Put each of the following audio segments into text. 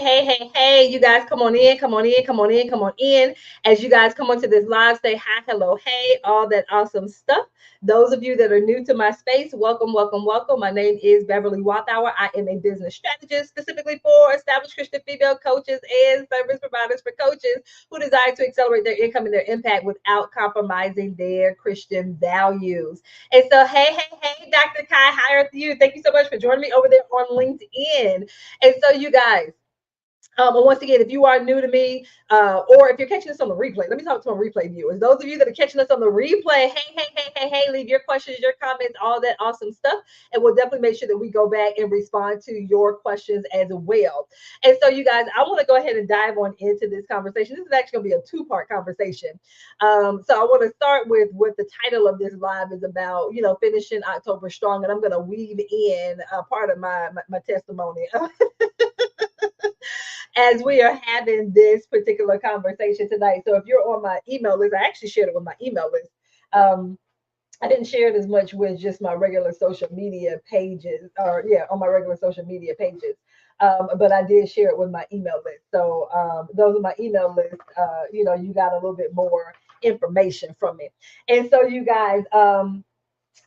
Hey, you guys, come on in, come on in, come on in, come on in. As you guys come onto this live, say hi, hello, hey, all that awesome stuff. Those of you that are new to my space, welcome, welcome, welcome. My name is Beverly Walthour. I am a business strategist specifically for established Christian female coaches and service providers for coaches who desire to accelerate their income and their impact without compromising their Christian values. And so, hey, Dr. Kai, hi to you. Thank you so much for joining me over there on LinkedIn. And so, you guys, but once again, if you are new to me, or if you're catching us on the replay, let me talk to my replay viewers. Those of you that are catching us on the replay, hey, leave your questions, your comments, all that awesome stuff. And we'll definitely make sure that we go back and respond to your questions as well. And so, you guys, I want to go ahead and dive on into this conversation. This is actually going to be a two-part conversation. So I want to start with what the title of this live is about, finishing October strong. And I'm going to weave in a part of my testimony. As we are having this particular conversation tonight. So if you're on my email list, I actually shared it with my email list. I didn't share it as much with just my regular social media pages, or on my regular social media pages. But I did share it with my email list. So those are my email lists. You got a little bit more information from me. And so you guys,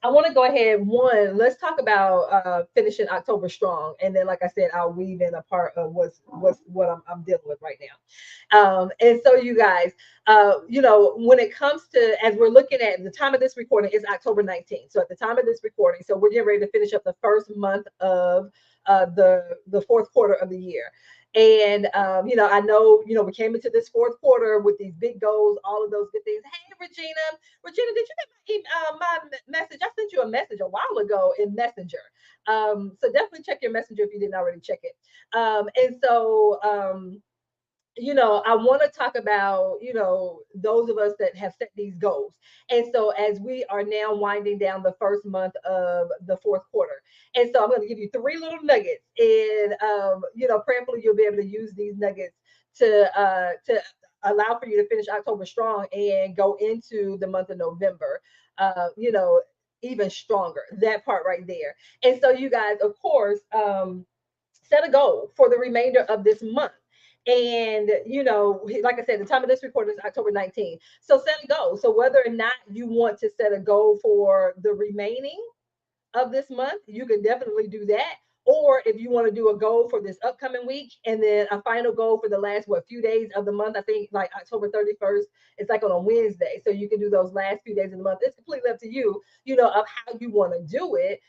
I want to go ahead. One, let's talk about finishing October strong, and then, like I said, I'll weave in a part of what I'm dealing with right now. And so, you guys, when it comes to, as we're looking at the time of this recording is October 19th. So at the time of this recording, so we're getting ready to finish up the first month of the fourth quarter of the year. And I know, we came into this fourth quarter with these big goals, all of those good things. Hey, Regina, did you get my message? I sent you a message a while ago in Messenger. So definitely check your messenger if you didn't already check it. And so I want to talk about, those of us that have set these goals. And so as we are now winding down the first month of the fourth quarter. And so I'm going to give you three little nuggets, and prayerfully you'll be able to use these nuggets to allow for you to finish October strong and go into the month of November, even stronger. That part right there. And so you guys, of course, set a goal for the remainder of this month. And like I said, the time of this recording is October 19th. So set a goal. So whether or not you want to set a goal for the remaining of this month, you can definitely do that. Or if you want to do a goal for this upcoming week and then a final goal for the last few days of the month, I think like October 31st, it's like on a Wednesday. So you can do those last few days of the month. It's completely up to you, of how you want to do it.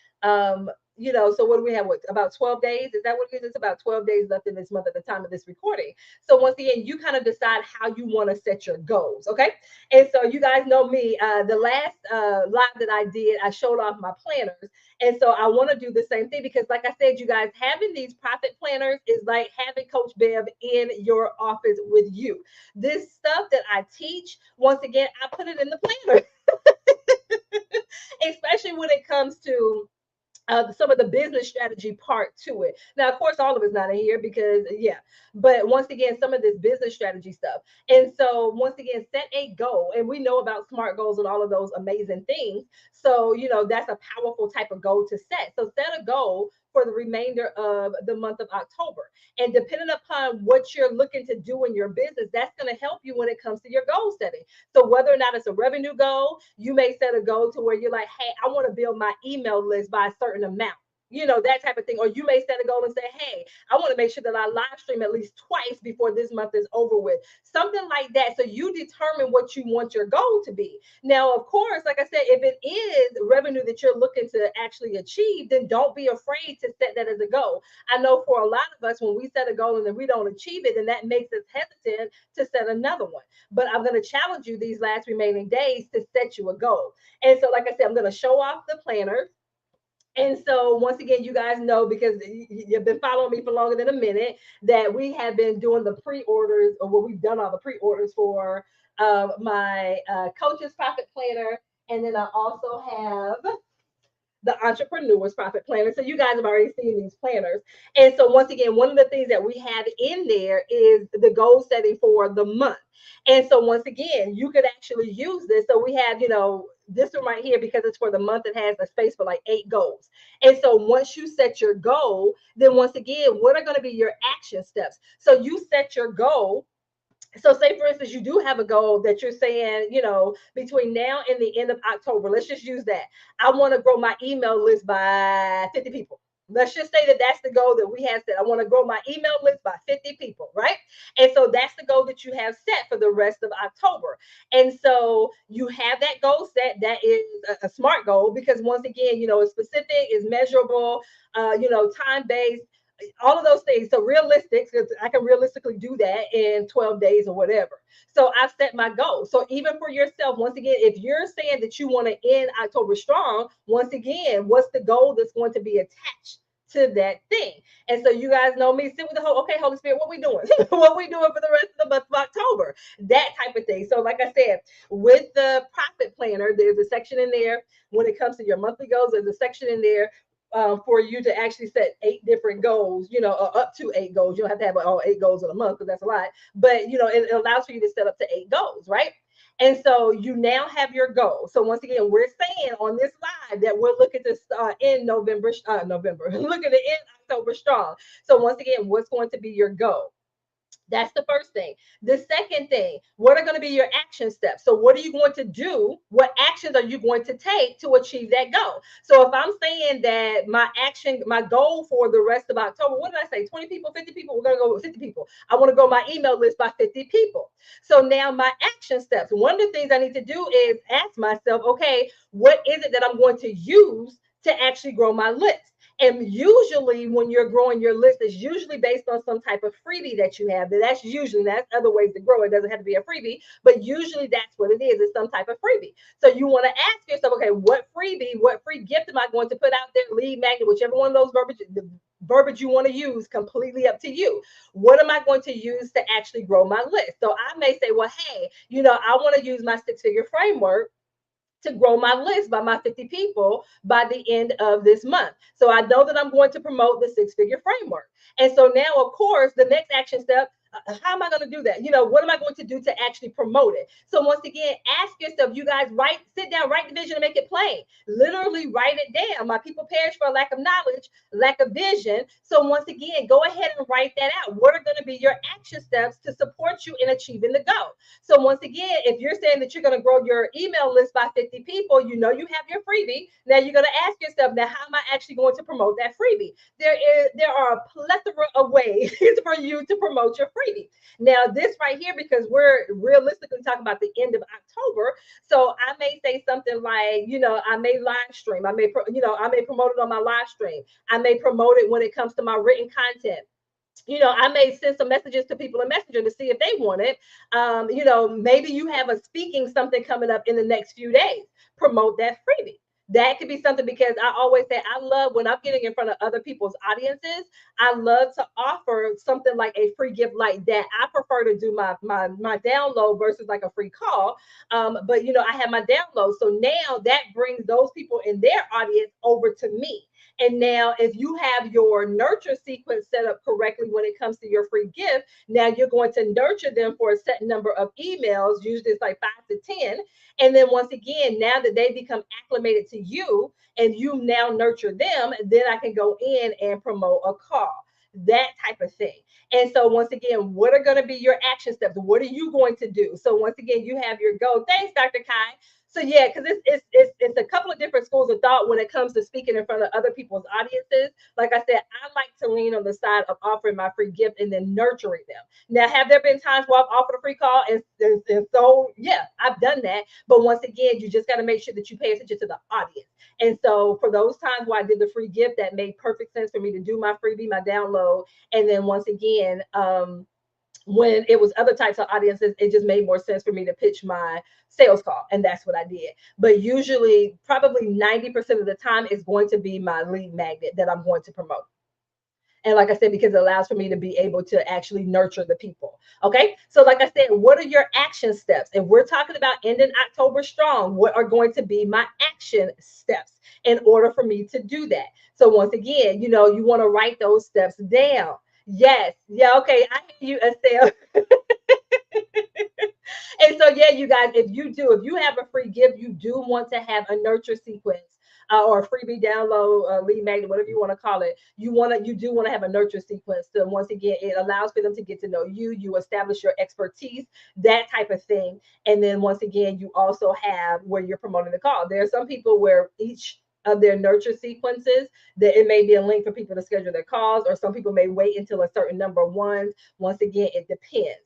So what do we have? About 12 days? Is that what it is? It's about 12 days left in this month at the time of this recording. So once again, you kind of decide how you want to set your goals. Okay. And so you guys know me. The last live that I did, I showed off my planners. And so I want to do the same thing because, like I said, you guys, having these profit planners is like having Coach Bev in your office with you. This stuff that I teach, once again, I put it in the planner, especially when it comes to some of the business strategy part to it. Now, of course, all of it's not in here because, but once again, some of this business strategy stuff. And so, once again, set a goal. And we know about SMART goals and all of those amazing things. So, that's a powerful type of goal to set. So, set a goal for the remainder of the month of October. And depending upon what you're looking to do in your business, that's going to help you when it comes to your goal setting. So whether or not it's a revenue goal, you may set a goal to where you're like, hey, I want to build my email list by a certain amount. That type of thing. Or you may set a goal and say, hey, I want to make sure that I live stream at least twice before this month is over with. Something like that. So you determine what you want your goal to be. Now, of course, like I said, if it is revenue that you're looking to actually achieve, then don't be afraid to set that as a goal. I know for a lot of us, when we set a goal and then we don't achieve it, then that makes us hesitant to set another one. But I'm going to challenge you these last remaining days to set you a goal. And so, like I said, I'm going to show off the planner. And so, once again, you guys know, because you've been following me for longer than a minute, that we have been doing the pre-orders, or we've done all the pre-orders for my Coach's Profit Planner. And then I also have the Entrepreneur's Profit Planner. So you guys have already seen these planners. And so once again, one of the things that we have in there is the goal setting for the month. And so once again, you could actually use this. So we have, this one right here, because it's for the month, it has a space for like 8 goals. And so once you set your goal, then once again, what are going to be your action steps? So you set your goal. So say for instance, you do have a goal that you're saying, between now and the end of October, let's just use that. I want to grow my email list by 50 people. Let's just say that that's the goal that we have set. I want to grow my email list by 50 people, right? And so that's the goal that you have set for the rest of October. And so you have that goal set. That is a smart goal, because once again, it's specific, it's measurable, time based, all of those things. So realistic, because I can realistically do that in 12 days or whatever. So I've set my goal. So even for yourself, once again, if you're saying that you want to end October strong, once again, what's the goal that's going to be attached to that thing? And so you guys know me, sit with the whole, okay, Holy Spirit, what we doing? What we doing for the rest of the month of October? That type of thing. So like I said, with the profit planner, there's a section in there when it comes to your monthly goals. There's a section in there for you to actually set 8 different goals, or up to 8 goals. You don't have to have all 8 goals in a month, because that's a lot. But it allows for you to set up to 8 goals, right? And so you now have your goal. So once again, we're saying on this live that we're looking to end November, looking to end October strong. So once again, what's going to be your goal? That's the first thing. The second thing, what are going to be your action steps? So what are you going to do? What actions are you going to take to achieve that goal? So if I'm saying that my goal for the rest of October, what did I say? 20 people, 50 people? We're going to go with 50 people. I want to grow my email list by 50 people. So now my action steps, one of the things I need to do is ask myself, okay, what is it that I'm going to use to actually grow my list? And usually when you're growing your list, it's usually based on some type of freebie that you have. That's other ways to grow. It doesn't have to be a freebie, but usually that's what it is. It's some type of freebie. So you want to ask yourself, okay, what free gift am I going to put out there? Lead magnet, whichever one of those verbiage you want to use, completely up to you. What am I going to use to actually grow my list? So I may say, well, hey, I want to use my 6-figure framework to grow my list by my 50 people by the end of this month. So I know that I'm going to promote the 6-figure framework. And so now, of course, the next action step, how am I going to do that? What am I going to do to actually promote it? So once again, ask yourself, you guys, sit down, write the vision and make it plain. Literally write it down. My people perish for lack of knowledge, lack of vision. So once again, go ahead and write that out. What are going to be your action steps to support you in achieving the goal? So once again, if you're saying that you're going to grow your email list by 50 people, you have your freebie. Now you're going to ask yourself, now how am I actually going to promote that freebie? There are a plethora of ways for you to promote your freebie. Now this right here, because we're realistically talking about the end of October, so I may say something like, I may live stream, I may promote it on my live stream, I may promote it when it comes to my written content. I may send some messages to people in Messenger to see if they want it. Maybe you have a speaking something coming up in the next few days. Promote that freebie. That could be something, because I always say I love when I'm getting in front of other people's audiences. I love to offer something like a free gift like that. I prefer to do my download versus like a free call. But I have my download, so now that brings those people in their audience over to me. And now, if you have your nurture sequence set up correctly when it comes to your free gift, now you're going to nurture them for a set number of emails. Usually it's like 5 to 10. And then once again, now that they become acclimated to you and you now nurture them, then I can go in and promote a call, that type of thing. And so once again, what are going to be your action steps? What are you going to do? So once again, you have your goal. Thanks, Dr. Kai. So yeah, because it's a couple of different schools of thought when it comes to speaking in front of other people's audiences. Like I said, I like to lean on the side of offering my free gift and then nurturing them. Now, have there been times where I've offered a free call? And so yeah, I've done that. But once again, you just got to make sure that you pay attention to the audience. And so for those times where I did the free gift, that made perfect sense for me to do my freebie, my download. And then once again, when it was other types of audiences, it just made more sense for me to pitch my sales call. And that's what I did. But usually, probably 90% of the time, is going to be my lead magnet that I'm going to promote. And like I said, because it allows for me to be able to actually nurture the people. Okay. So like I said, what are your action steps? If we're talking about ending October strong, what are going to be my action steps in order for me to do that? So once again, you want to write those steps down. Yes. Yeah. Okay. I hear you, Estelle. And so yeah, you guys, if you have a free gift, you do want to have a nurture sequence. Or a freebie download, lead magnet, whatever you want to call it. You do want to have a nurture sequence. So once again, it allows for them to get to know you. You establish your expertise, that type of thing. And then once again, you also have where you're promoting the call. There are some people where each of their nurture sequences that it may be a link for people to schedule their calls, or some people may wait until a certain number of ones. Once again, it depends.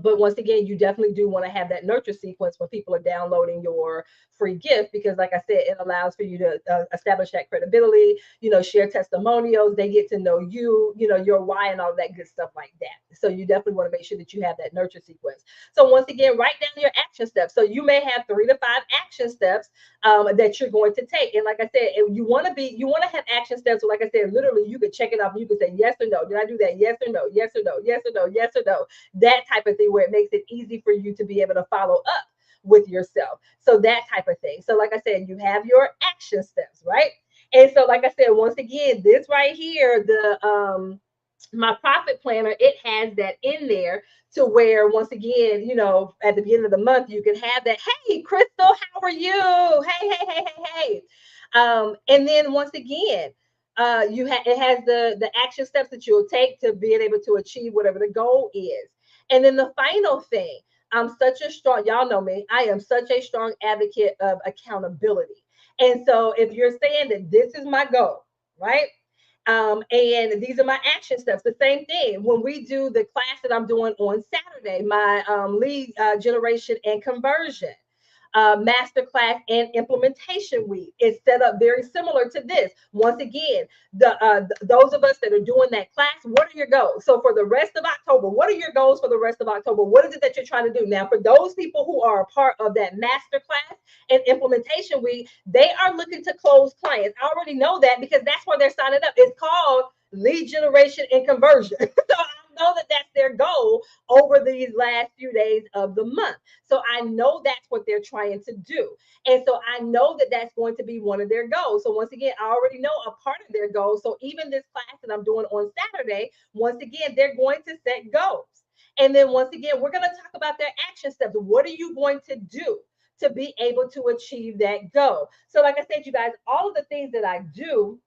But once again, you definitely do want to have that nurture sequence when people are downloading your free gift, because like I said, it allows for you to establish that credibility, share testimonials, they get to know you, your why and all that good stuff like that. So you definitely want to make sure that you have that nurture sequence. So once again, write down your action steps. So you may have 3 to 5 action steps that you're going to take. And like I said, you want to have action steps. So like I said, literally you could check it off and you could say yes or no. Did I do that? Yes or no? Yes or no? Yes or no? Yes or no? That type of thing, where it makes it easy for you to be able to follow up with yourself. So that type of thing. So like I said, you have your action steps, right? And so like I said, once again, this right here, the my profit planner, it has that in there to where once again, at the beginning of the month, you can have that. Hey, Crystal, how are you? Hey. And then once again, it has the action steps that you'll take to being able to achieve whatever the goal is. And then the final thing, y'all know me, I am such a strong advocate of accountability. And so if you're saying that this is my goal, right? And these are my action steps. The same thing when we do the class that I'm doing on Saturday, my lead generation and conversion masterclass and implementation week is set up very similar to this. Once again, those of us that are doing that class, what are your goals? So for the rest of October, what are your goals for the rest of October? What is it that you're trying to do? Now, for those people who are a part of that masterclass and implementation week, they are looking to close clients. I already know that because that's where they're signing up. It's called lead generation and conversion. So I know that that's their goal over these last few days of the month. So I know that's what they're trying to do. And so I know that that's going to be one of their goals. So once again, I already know a part of their goals. So even this class that I'm doing on Saturday, once again, they're going to set goals. And then once again, we're going to talk about their action steps. What are you going to do to be able to achieve that goal? So like I said, you guys, all of the things that I do,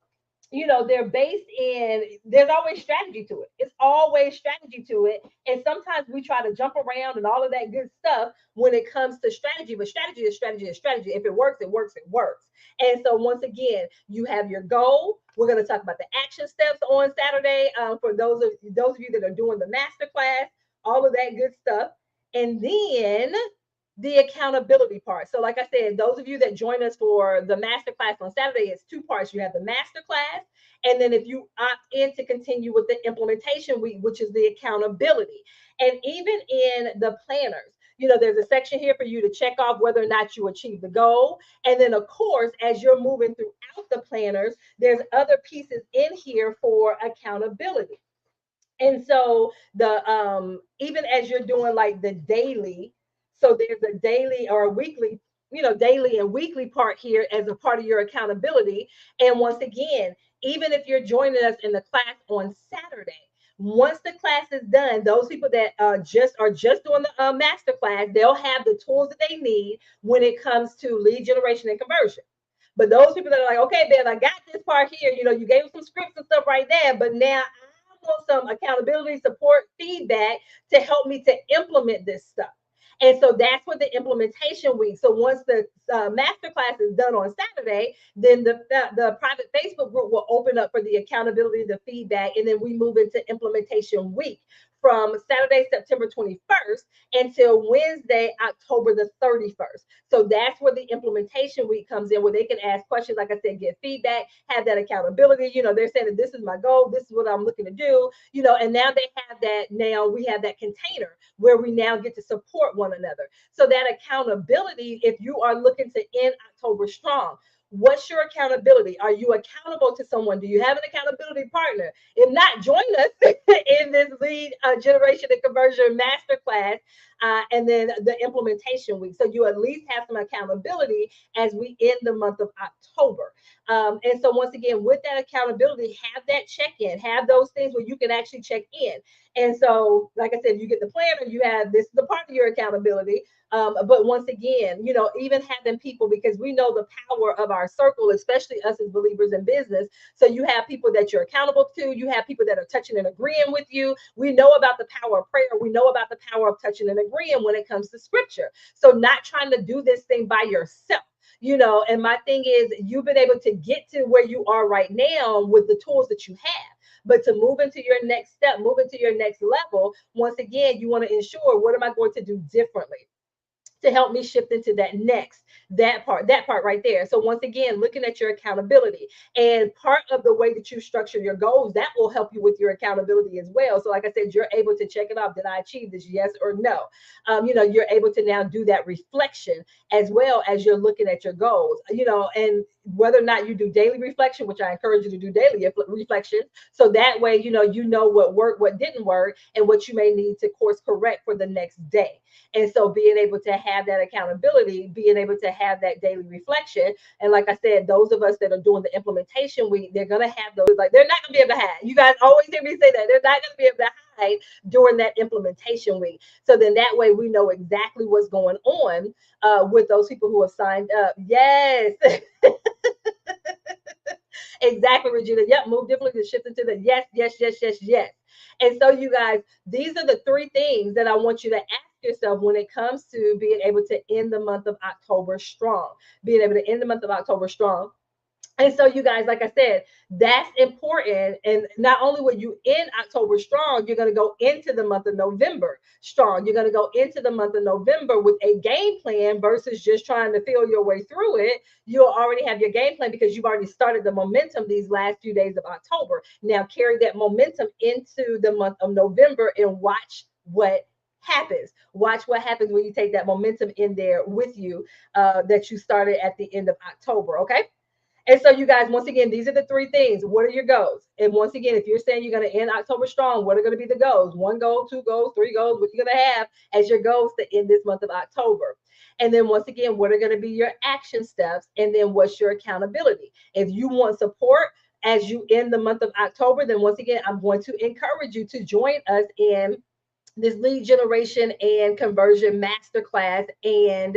they're based in, there's always strategy to it. It's always strategy to it. And sometimes we try to jump around and all of that good stuff when it comes to strategy, but strategy is strategy is strategy. If it works, it works, it works. And so once again, you have your goal. We're going to talk about the action steps on Saturday for those of you that are doing the master class, all of that good stuff. And then the accountability part. So, like I said, those of you that join us for the masterclass on Saturday, it's 2 parts. You have the masterclass, and then if you opt in to continue with the implementation week, which is the accountability. And even in the planners, there's a section here for you to check off whether or not you achieve the goal. And then, of course, as you're moving throughout the planners, there's other pieces in here for accountability. And so the even as you're doing like the daily, so there's a daily or a weekly, daily and weekly part here as a part of your accountability. And once again, even if you're joining us in the class on Saturday, once the class is done, those people that just doing the master class, they'll have the tools that they need when it comes to lead generation and conversion. But those people that are like, okay, Ben, I got this part here. You gave some scripts and stuff right there, but now I want some accountability, support, feedback to help me to implement this stuff. And so that's what the implementation week. So once the masterclass is done on Saturday, then the private Facebook group will open up for the accountability, the feedback, and then we move into implementation week from Saturday, September 21st until Wednesday, October the 31st. So that's where the implementation week comes in, where they can ask questions, like I said, get feedback, have that accountability. They're saying that this is my goal, this is what I'm looking to do, and now they have that, now we have that container where we now get to support one another. So that accountability, if you are looking to end October strong, what's your accountability? Are you accountable to someone? Do you have an accountability partner? If not, join us in this lead generation and conversion masterclass and then the implementation week. So you at least have some accountability as we end the month of October. And so once again, with that accountability, have that check-in, have those things where you can actually check in. And so, like I said, you get the planner, you have this is the part of your accountability. But once again, even having people, because we know the power of our circle, especially us as believers in business. So you have people that you're accountable to, you have people that are touching and agreeing with you. We know about the power of prayer, we know about the power of touching and agreeing when it comes to scripture. So not trying to do this thing by yourself. And my thing is, you've been able to get to where you are right now with the tools that you have. But to move into your next step, move into your next level, once again, you want to ensure, what am I going to do differently to help me shift into that part right there. So once again, looking at your accountability, and part of the way that you structure your goals, that will help you with your accountability as well. So like I said, you're able to check it off. Did I achieve this? Yes or no? You're able to now do that reflection as well as you're looking at your goals, and whether or not you do daily reflection, which I encourage you to do daily reflection. So that way, you know what worked, what didn't work, and what you may need to course correct for the next day. And so being able to have that accountability, being able to have that daily reflection. And like I said, those of us that are doing the implementation week, they're going to have those, like, they're not going to be able to hide. You guys always hear me say that. They're not going to be able to hide during that implementation week. So then that way we know exactly what's going on with those people who have signed up. Yes. Exactly, Regina. Yep, move differently to shift into the yes, yes, yes, yes, yes. And so, you guys, these are the three things that I want you to ask yourself when it comes to being able to end the month of October strong. Being able to end the month of October strong. And so, you guys, like I said, that's important. And not only will you end October strong, you're going to go into the month of November strong. You're going to go into the month of November with a game plan versus just trying to feel your way through it. You'll already have your game plan because you've already started the momentum these last few days of October. Now, carry that momentum into the month of November and watch what happens. Watch what happens when you take that momentum in there with you that you started at the end of October. Okay. And so, you guys, once again, these are the three things. What are your goals? And once again, if you're saying you're going to end October strong, what are going to be the goals? One goal, two goals, three goals, what you're going to have as your goals to end this month of October. And then once again, what are going to be your action steps? And then what's your accountability? If you want support as you end the month of October, then once again, I'm going to encourage you to join us in this lead generation and conversion masterclass and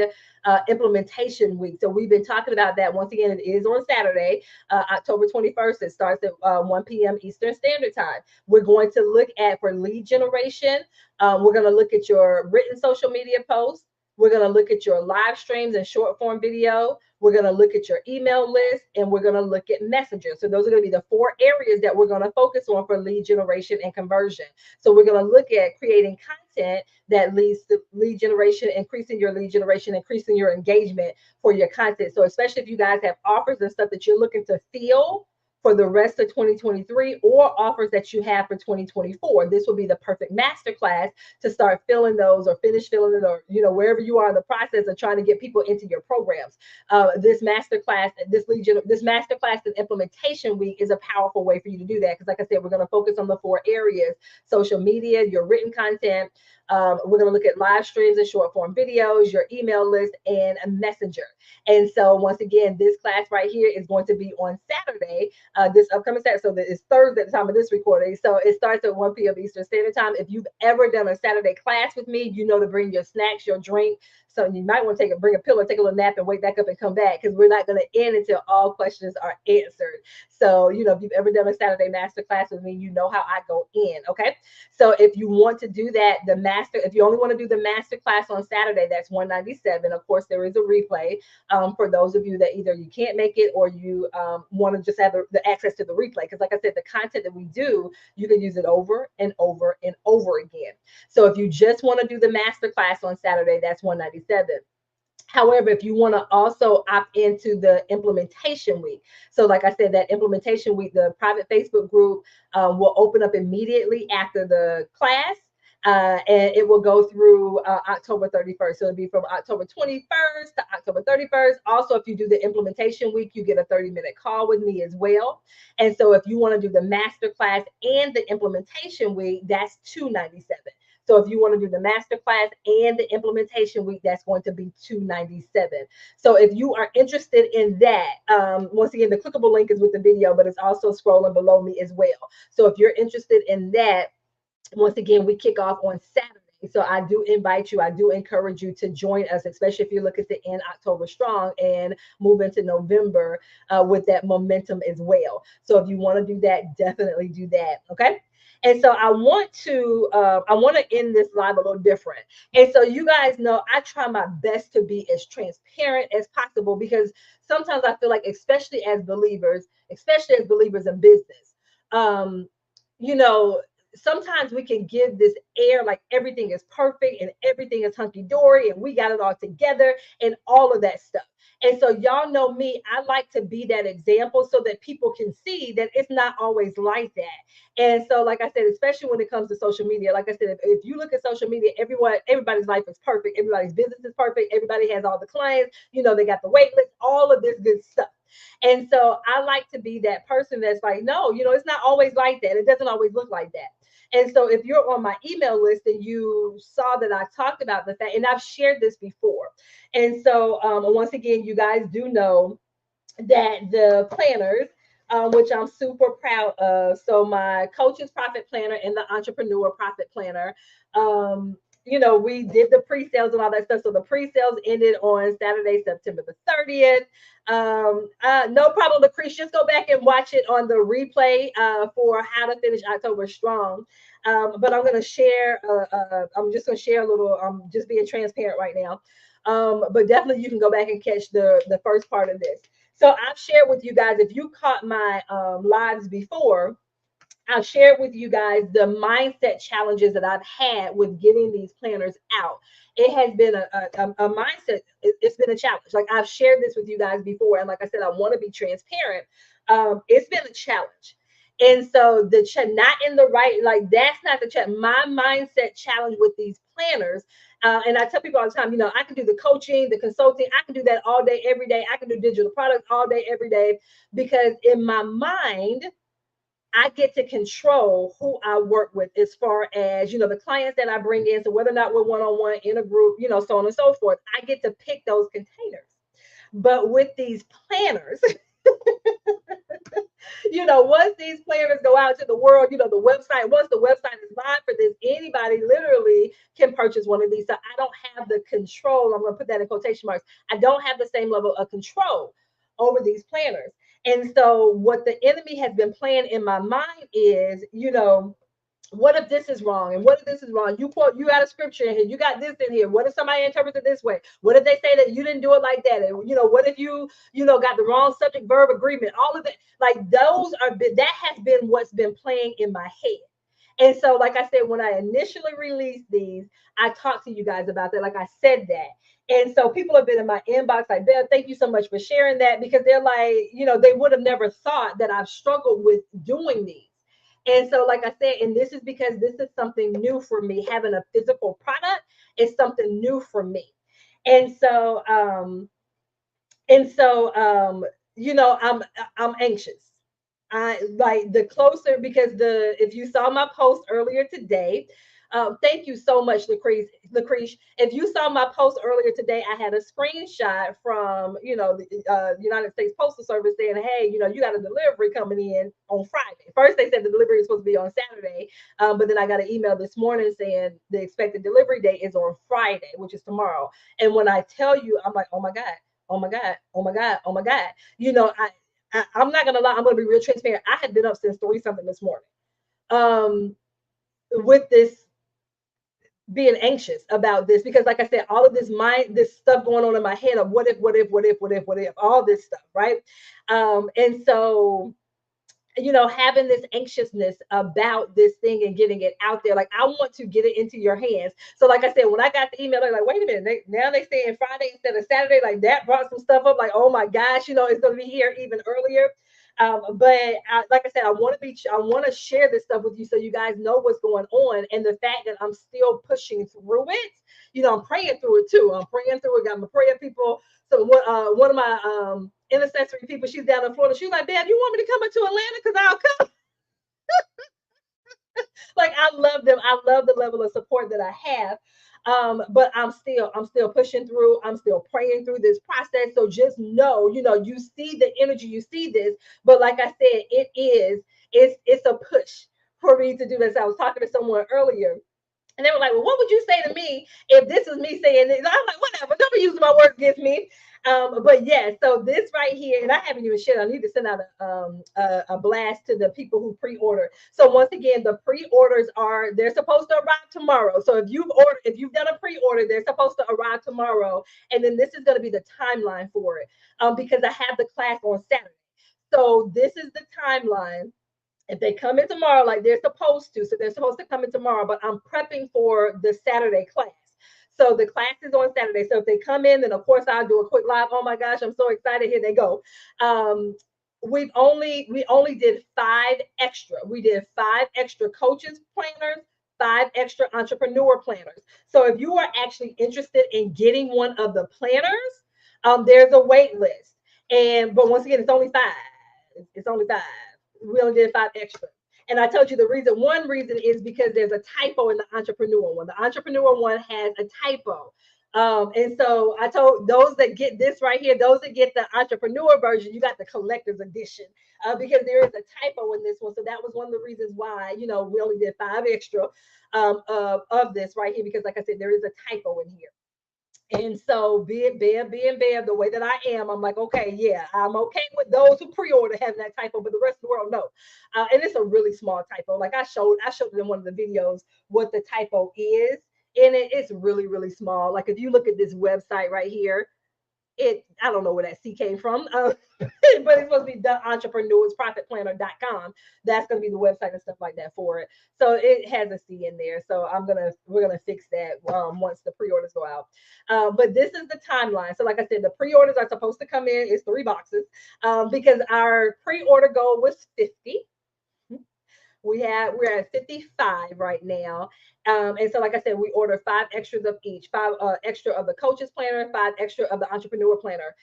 implementation week. So we've been talking about that. Once again, it is on Saturday, October 21st. It starts at 1 p.m. Eastern Standard Time. We're going to look at, for lead generation, we're going to look at your written social media posts. We're going to look at your live streams and short form video. We're going to look at your email list, and we're going to look at Messenger. So those are going to be the 4 areas that we're going to focus on for lead generation and conversion. So we're going to look at creating content that leads to lead generation, increasing your lead generation, increasing your engagement for your content. So especially if you guys have offers and stuff that you're looking to fill for the rest of 2023, or offers that you have for 2024, this will be the perfect masterclass to start filling those, or finish filling it, or wherever you are in the process of trying to get people into your programs. This masterclass, this masterclass and implementation week is a powerful way for you to do that, because like I said, we're going to focus on the 4 areas: social media, your written content. We're going to look at live streams and short form videos, your email list, and a messenger. And so once again, this class right here is going to be on Saturday, this upcoming Saturday. So it's Thursday at the time of this recording. So it starts at 1 p.m. Eastern Standard Time. If you've ever done a Saturday class with me, you know to bring your snacks, your drink. So you might want to bring a pillow, take a little nap, and wake back up and come back, because we're not going to end until all questions are answered. So, if you've ever done a Saturday master class with me, you know how I go in. Okay. So if you want to do that, if you only want to do the master class on Saturday, that's $197. Of course, there is a replay for those of you that either you can't make it, or you want to just have the access to the replay. Because like I said, the content that we do, you can use it over and over and over again. So if you just want to do the master class on Saturday, that's $197. However, if you want to also opt into the implementation week, so like I said, that implementation week, the private Facebook group will open up immediately after the class. And it will go through October 31st. So it'll be from October 21st to October 31st. Also, if you do the implementation week, you get a 30-minute call with me as well. And so if you want to do the master class and the implementation week, that's $297. So if you want to do the masterclass and the implementation week, that's going to be $297. So if you are interested in that, once again, the clickable link is with the video, but it's also scrolling below me as well. So if you're interested in that, once again, we kick off on Saturday. So I do invite you, I do encourage you to join us, especially if you're looking to end October strong and move into November with that momentum as well. So if you want to do that, definitely do that. Okay. And so I want to end this live a little different. And so you guys know I try my best to be as transparent as possible because sometimes I feel like, especially as believers in business, um, you know, sometimes we can give this air like everything is perfect and everything is hunky dory and we got it all together and all of that stuff. And so, y'all know me, I like to be that example so that people can see that it's not always like that. And so, like I said, especially when it comes to social media, like I said, if you look at social media, everybody's life is perfect, everybody's business is perfect, everybody has all the clients, they got the wait list, all of this good stuff. And so I like to be that person that's like, no, it's not always like that. It doesn't always look like that. And so if you're on my email list and you saw that I talked about the fact, and I've shared this before. And so once again, you guys do know that the planners, which I'm super proud of. So my coach's profit planner and the entrepreneur profit planner, we did the pre-sales and all that stuff. So the pre-sales ended on Saturday, September the 30th. No problem, Lucretia. Just go back and watch it on the replay for how to finish October strong. But I'm going to share. I'm just going to share a little. I'm just being transparent right now. But definitely you can go back and catch the first part of this. So I've shared with you guys, if you caught my lives before, I've shared with you guys the mindset challenges that I've had with getting these planners out. It has been a mindset. It's been a challenge. Like I've shared this with you guys before. And like I said, I want to be transparent. It's been a challenge. And so not in the right, like that's not the challenge. My mindset challenge with these planners. And I tell people all the time, I can do the coaching, the consulting. I can do that all day, every day. I can do digital products all day, every day, because in my mind, I get to control who I work with as far as, the clients that I bring in. So whether or not we're one-on-one in a group, so on and so forth, I get to pick those containers. But with these planners, once these planners go out to the world, once the website is live for this, anybody literally can purchase one of these. So I don't have the control. I'm going to put that in quotation marks. I don't have the same level of control over these planners. And so what the enemy has been playing in my mind is, what if this is wrong? And what if this is wrong? You got a scripture in here. You got this in here. What if somebody interprets it this way? What if they say that you didn't do it like that? And what if you got the wrong subject verb agreement? All of that, like that has been what's been playing in my head. And so, like I said, when I initially released these, I talked to you guys about that. Like I said that. And so people have been in my inbox like, Beth, thank you so much for sharing that, because they're like, they would have never thought that I've struggled with doing these. And so, like I said, and this is because this is something new for me. Having a physical product is something new for me. And so, I'm anxious. I like the closer, because if you saw my post earlier today, thank you so much, Lucretia. If you saw my post earlier today, I had a screenshot from the United States Postal Service saying, hey, you got a delivery coming in on Friday. First, they said the delivery is supposed to be on Saturday, but then I got an email this morning saying the expected delivery date is on Friday, which is tomorrow. And when I tell you, I'm like, oh my God, oh my God, oh my God, oh my God. I'm not gonna lie, I'm gonna be real transparent. I had been up since 3 something this morning. With this, being anxious about this, because like I said, all of this stuff going on in my head of what if, all this stuff, right? And so having this anxiousness about this thing and getting it out there. Like, I want to get it into your hands. So like I said, when I got the email, they're like, wait a minute, now they saying Friday instead of Saturday. Like, that brought some stuff up, like, oh my gosh, it's going to be here even earlier. Like I said, I want to share this stuff with you so you guys know what's going on, and the fact that I'm still pushing through it. I'm praying through it too. I'm praying through it. Got my prayer people. So one of my intercessory people, she's down in Florida. She's like, Dad, you want me to come into Atlanta? Because I'll come. Like I love them. I love the level of support that I have. But I'm still pushing through. I'm still praying through this process. So just know, you see the energy, you see this, but like I said, it's a push for me to do this. I was talking to someone earlier, and they were like, "Well, what would you say to me if this was me saying this?" I'm like, "Whatever, don't be using my words against me." But yeah, so this right here, and I haven't even shared. I need to send out a blast to the people who pre-order. So once again, the pre-orders they're supposed to arrive tomorrow. So if you've done a pre-order, they're supposed to arrive tomorrow, and then this is going to be the timeline for it. Because I have the class on Saturday, so this is the timeline if they come in tomorrow like they're supposed to. So they're supposed to come in tomorrow, but I'm prepping for the Saturday class. So the class is on Saturday. So if they come in, then of course I'll do a quick live. Oh my gosh, I'm so excited. Here they go. Um, we only did five extra. We did five extra coaches planners, five extra entrepreneur planners. So if you are actually interested in getting one of the planners, there's a wait list. But once again, it's only five. It's only five. We only did five extra. And I told you the reason. One reason is because there's a typo in the entrepreneur one. The entrepreneur one has a typo. And so I told those that get this right here, those that get the entrepreneur version, you got the collector's edition because there is a typo in this one. So that was one of the reasons why, we only did five extra of this right here because, like I said, there is a typo in here. And so, being Bev, the way that I am, I'm like, okay, yeah, I'm okay with those who pre-order having that typo, but the rest of the world, no. And it's a really small typo. Like I showed in one of the videos what the typo is, and it's really, really small. Like if you look at this website right here, I don't know where that C came from, but it's supposed to be the entrepreneursprofitplanner.com. That's going to be the website and stuff like that for it. So it has a C in there. So we're gonna fix that once the pre-orders go out. But this is the timeline. So like I said, the pre-orders are supposed to come in. It's 3 boxes because our pre-order goal was 50. We're at 55 right now. And so, like I said, we ordered five extras of each, five extra of the coaches planner, five extra of the entrepreneur planner.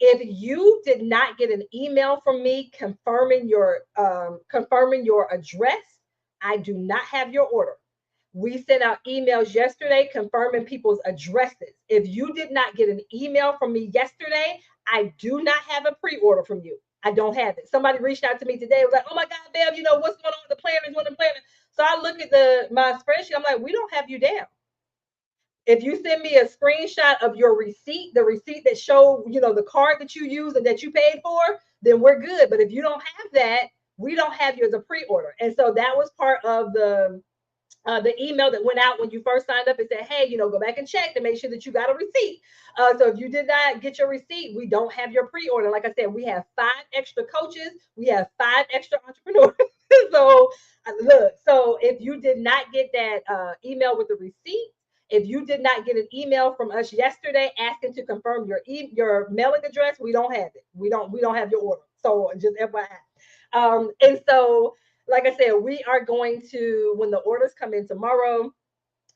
If you did not get an email from me confirming your address, I do not have your order. We sent out emails yesterday confirming people's addresses. If you did not get an email from me yesterday, I do not have a pre-order from you. I don't have it. Somebody reached out to me today. It was like, "Oh my God, Bev, what's going on with the planners? What the planners?" So I look at my spreadsheet. I'm like, "We don't have you down. If you send me a screenshot of your receipt, the receipt that show, the card that you use and that you paid for, then we're good. But if you don't have that, we don't have you as a pre-order." And so that was part of the email that went out when you first signed up and said, "Hey, go back and check to make sure that you got a receipt." So if you did not get your receipt, we don't have your pre-order. Like I said, we have five extra coaches, we have five extra entrepreneurs. So look, so if you did not get that email with the receipt, if you did not get an email from us yesterday asking to confirm your mailing address, we don't have it. We don't have your order. So just FYI. And so like I said, we are going to, when the orders come in tomorrow,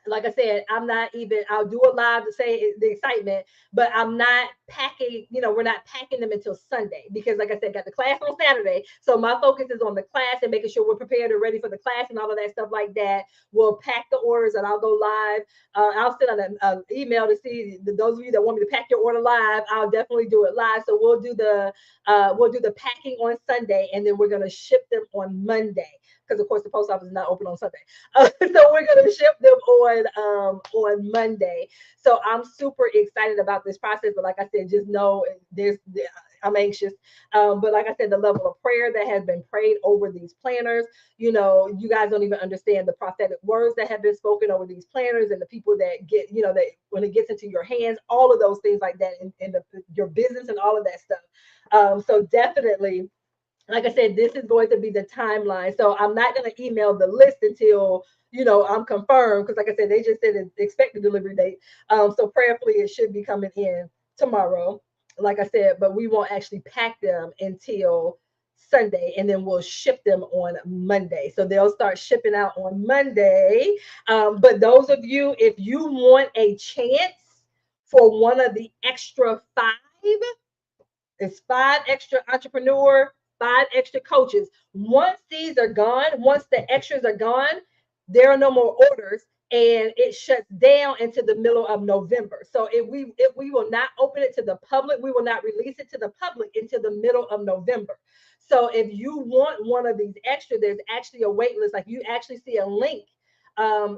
like I said, I'll do a live to say the excitement, but I'm not packing, we're not packing them until Sunday because, like I said, got the class on Saturday. So my focus is on the class and making sure we're prepared and ready for the class and all of that stuff like that. We'll pack the orders and I'll go live. I'll send out an email to see those of you that want me to pack your order live. I'll definitely do it live. So we'll do the packing on Sunday and then we're going to ship them on Monday because, of course, the post office is not open on Sunday. So we're going to ship them on Monday. So I'm super excited about this process. But like I said, just know I'm anxious. But like I said, the level of prayer that has been prayed over these planners, you guys don't even understand the prophetic words that have been spoken over these planners and the people that get, that when it gets into your hands, all of those things like that in your business and all of that stuff. So definitely, like I said, this is going to be the timeline. So I'm not going to email the list until I'm confirmed because, like I said, they just said expect the delivery date. So prayerfully, it should be coming in tomorrow. Like I said, but we won't actually pack them until Sunday, and then we'll ship them on Monday. So they'll start shipping out on Monday. But those of you, if you want a chance for one of the extra five, it's five extra entrepreneur 5 extra coaches. Once these are gone, once the extras are gone, there are no more orders, and it shuts down into the middle of November. So if we will not open it to the public, we will not release it to the public until the middle of November. So if you want one of these extra, there's actually a wait list. Like you actually see a link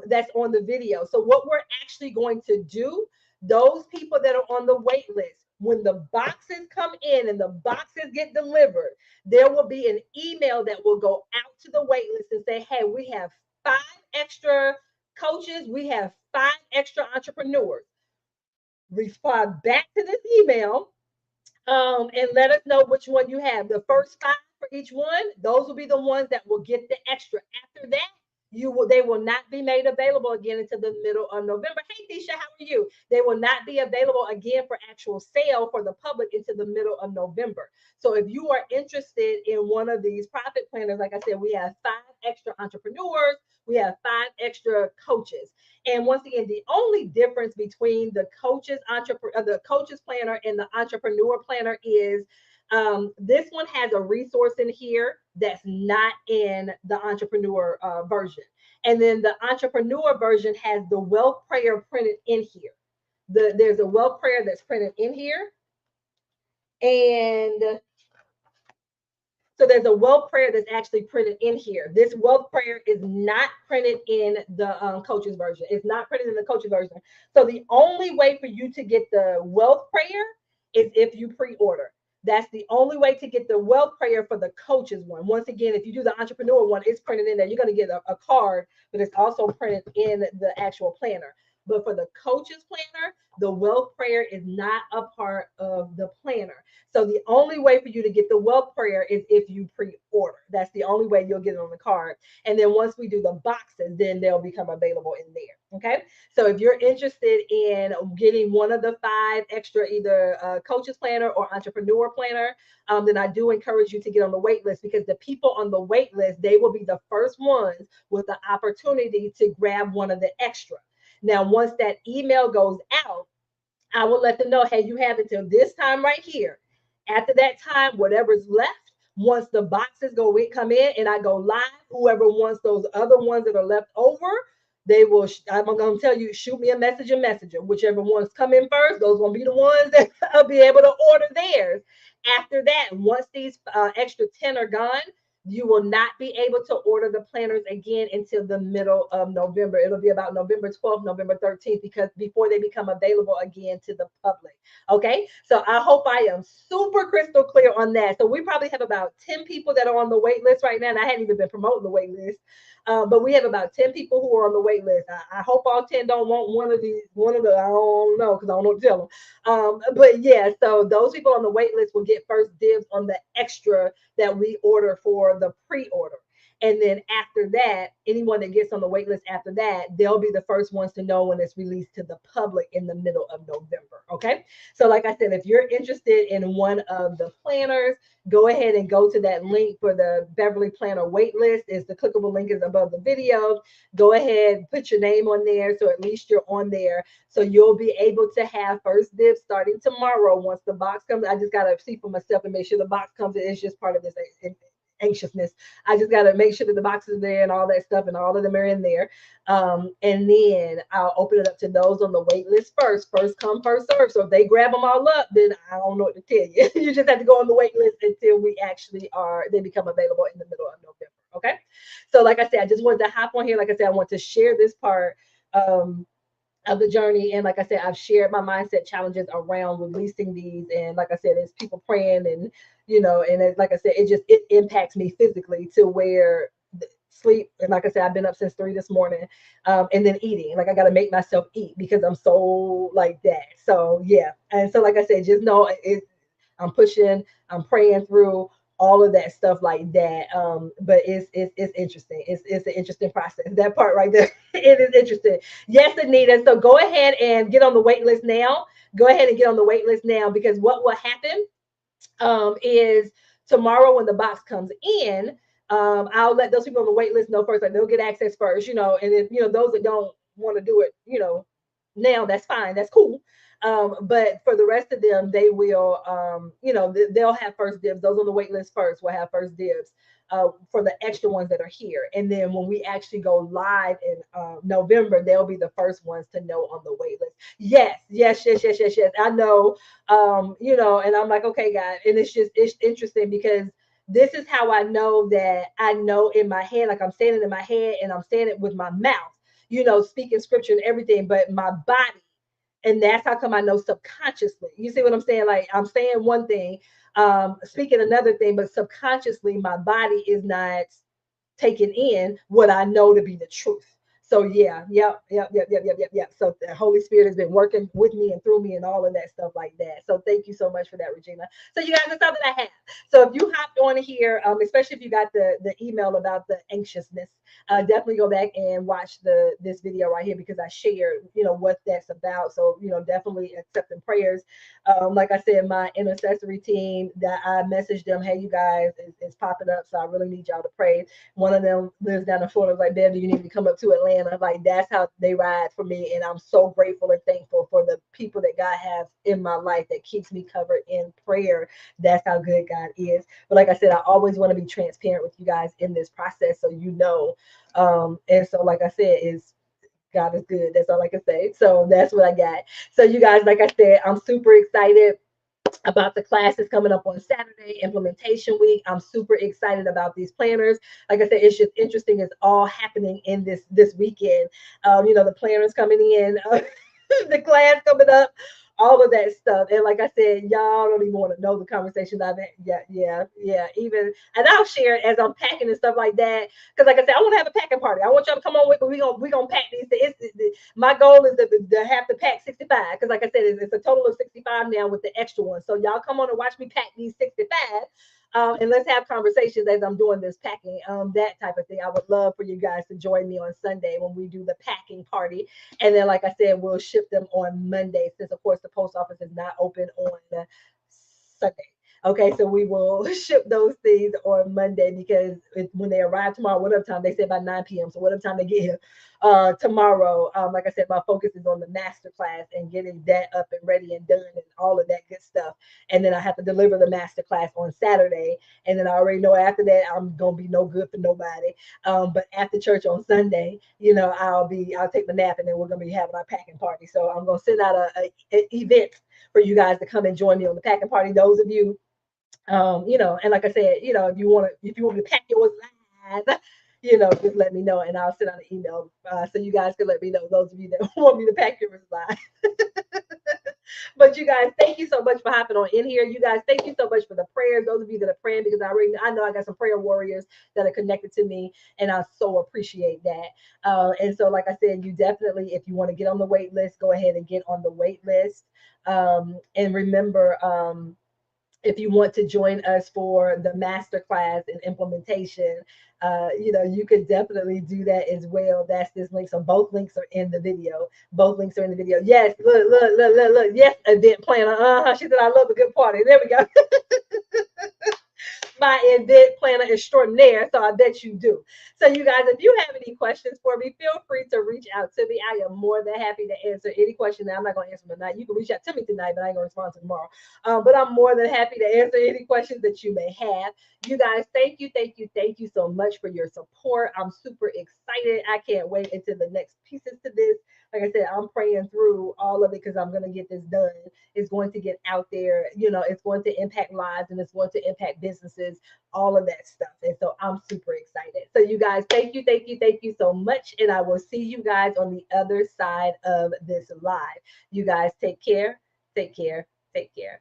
that's on the video. So what we're actually going to do, those people that are on the wait list, when the boxes come in and the boxes get delivered, there will be an email that will go out to the wait list and say, hey, we have 5 extra coaches, we have 5 extra entrepreneurs. Reply back to this email, and let us know which one you have. The first 5 for each one, those will be the ones that will get the extra. After that, they will not be made available again until the middle of November. Hey Tisha, how are you? They will not be available again for actual sale for the public until the middle of November. So if you are interested in one of these profit planners, like I said, we have 5 extra entrepreneurs, we have 5 extra coaches. And once again, the only difference between the coaches planner and the entrepreneur planner is this one has a resource in here that's not in the entrepreneur version. And then the entrepreneur version has the wealth prayer printed in here. There's a wealth prayer that's printed in here. And so there's a wealth prayer that's actually printed in here. This wealth prayer is not printed in the coaches version. It's not printed in the coaches version. So the only way for you to get the wealth prayer is if you pre-order. That's the only way to get the wealth prayer for the coaches one. Once again, if you do the entrepreneur one, it's printed in there. You're going to get a card, but it's also printed in the actual planner. But for the coaches planner, the wealth prayer is not a part of the planner. So the only way for you to get the wealth prayer is if you pre-order. That's the only way you'll get it on the card. And then once we do the boxes, then they'll become available in there. Okay. So if you're interested in getting one of the 5 extra, either coaches planner or entrepreneur planner, then I do encourage you to get on the wait list, because the people on the wait list, they will be the first ones with the opportunity to grab one of the extra. Now, once that email goes out, I will let them know, hey, you have until this time right here. After that time, whatever's left, once the boxes come in and I go live, whoever wants those other ones that are left over, they will, I'm going to tell you, shoot me a message in Messenger. Whichever ones come in first, those will be the ones that I'll be able to order theirs. After that, once these extra 10 are gone, you will not be able to order the planners again until the middle of November. It'll be about November 12th, November 13th, because before they become available again to the public. Okay. So I hope I am super crystal clear on that. So we probably have about 10 people that are on the wait list right now. And I hadn't even been promoting the wait list. But we have about 10 people who are on the wait list. I hope all 10 don't want one of the, I don't know, because I don't know what to tell them. But yeah, so those people on the wait list will get first dibs on the extra that we order for the pre-order. And then after that, anyone that gets on the wait list after that, they'll be the first ones to know when it's released to the public in the middle of November. Okay. So like I said, if you're interested in one of the planners, go ahead and go to that link for the Beverly Planner wait list. Is the clickable link is above the video. Go ahead, put your name on there, so at least you're on there. So you'll be able to have first dibs starting tomorrow. Once the box comes, I just gotta see for myself and make sure the box comes. It's just part of this anxiousness. I just got to make sure that the box is there and all that stuff, and all of them are in there. And then I'll open it up to those on the wait list first. First come, first serve. So if they grab them all up, then I don't know what to tell you. You just have to go on the wait list until they become available in the middle of November. Okay. So like I said, I just wanted to hop on here. Like I said, I want to share this part of the journey. And like I said, I've shared my mindset challenges around releasing these. And like I said, it's people praying, and and like I said, it impacts me physically to where sleep. And like I said, I've been up since 3 this morning, and then eating. Like I got to make myself eat because I'm so like that. So yeah. And so like I said, just know I'm pushing, I'm praying through all of that stuff like that. But it's interesting. It's an interesting process. That part right there, it is interesting. Yes, Anita. So go ahead and get on the wait list now. Go ahead and get on the wait list now, because what will happen is tomorrow when the box comes in, I'll let those people on the wait list know first. Like they'll get access first, and if those that don't want to do it, now, that's fine. That's cool. But for the rest of them, they will, they'll have first dibs. Those on the wait list first will have first dibs for the extra ones that are here. And then when we actually go live in November, they'll be the first ones to know on the wait list. Yes, yes, yes, yes, yes, yes. I know, and I'm like, okay, God. And it's interesting because this is how I know that I know in my head, like I'm saying it in my head and I'm saying it with my mouth, speaking scripture and everything, but my body. And that's how come I know subconsciously. You see what I'm saying? Like I'm saying one thing, speaking another thing, but subconsciously my body is not taking in what I know to be the truth. So yeah, yep. So the Holy Spirit has been working with me and through me and all of that stuff like that. So thank you so much for that, Regina. So you guys, that's something I have. So if you hopped on here, especially if you got the email about the anxiousness, definitely go back and watch this video right here because I shared, what that's about. So definitely accepting prayers. Like I said, my intercessory team that I messaged them, hey, you guys, it's popping up, so I really need y'all to pray. One of them lives down in Florida. Like, Bev, do you need to come up to Atlanta? Like, that's how they ride for me. And I'm so grateful and thankful for the people that God has in my life that keeps me covered in prayer. That's how good God is. But like I said, I always want to be transparent with you guys in this process so you know. And so, like I said, is God is good. That's all I can say. So that's what I got. So you guys, like I said, I'm super excited about the classes coming up on Saturday, implementation week. I'm super excited about these planners. Like I said, it's just interesting. It's all happening in this weekend. The planners coming in, the class coming up, all of that stuff. And like I said, y'all don't even want to know the conversations I've had. Yeah. Even, and I'll share it as I'm packing and stuff like that. Because like I said, I want to have a packing party. I want y'all to come on with me. We gonna pack these. My goal is to have to pack 65. Because like I said, it's a total of 65 now with the extra one. So y'all come on and watch me pack these 65. And let's have conversations as I'm doing this packing, that type of thing. I would love for you guys to join me on Sunday when we do the packing party. And then, like I said, we'll ship them on Monday, since of course the post office is not open on Sunday. Okay, so we will ship those things on Monday because when they arrive tomorrow, whatever time they say by 9 p.m. So whatever time they get here tomorrow, like I said, my focus is on the master class and getting that up and ready and done and all of that good stuff. And then I have to deliver the master class on Saturday. And then I already know after that I'm gonna be no good for nobody. But after church on Sunday, I'll take the nap and then we're gonna be having our packing party. So I'm gonna send out a event for you guys to come and join me on the packing party. Those of you, and like I said, if you want me to pack yours live, just let me know and I'll send out an email so you guys can let me know. Those of you that want me to pack yours live. But you guys, thank you so much for hopping on in here. You guys, thank you so much for the prayers. Those of you that are praying, because I know I got some prayer warriors that are connected to me, and I so appreciate that. And so, like I said, you definitely, if you want to get on the wait list, go ahead and get on the wait list. And remember, if you want to join us for the masterclass and implementation, you could definitely do that as well. That's this link. So both links are in the video. Both links are in the video. Yes, look. Yes, event planner. She said, I love a good party. There we go. My event planner extraordinaire. So I bet you do. So you guys, if you have any questions for me, feel free to reach out to me. I am more than happy to answer any question. Now, I'm not going to answer them tonight. You can reach out to me tonight, but I ain't going to respond to tomorrow. But I'm more than happy to answer any questions that you may have. You guys, thank you so much for your support. I'm super excited. I can't wait until the next pieces to this. Like I said, I'm praying through all of it because I'm going to get this done. It's going to get out there. It's going to impact lives and it's going to impact businesses, all of that stuff. And so I'm super excited. So you guys, thank you so much. And I will see you guys on the other side of this live. You guys take care. Take care. Take care.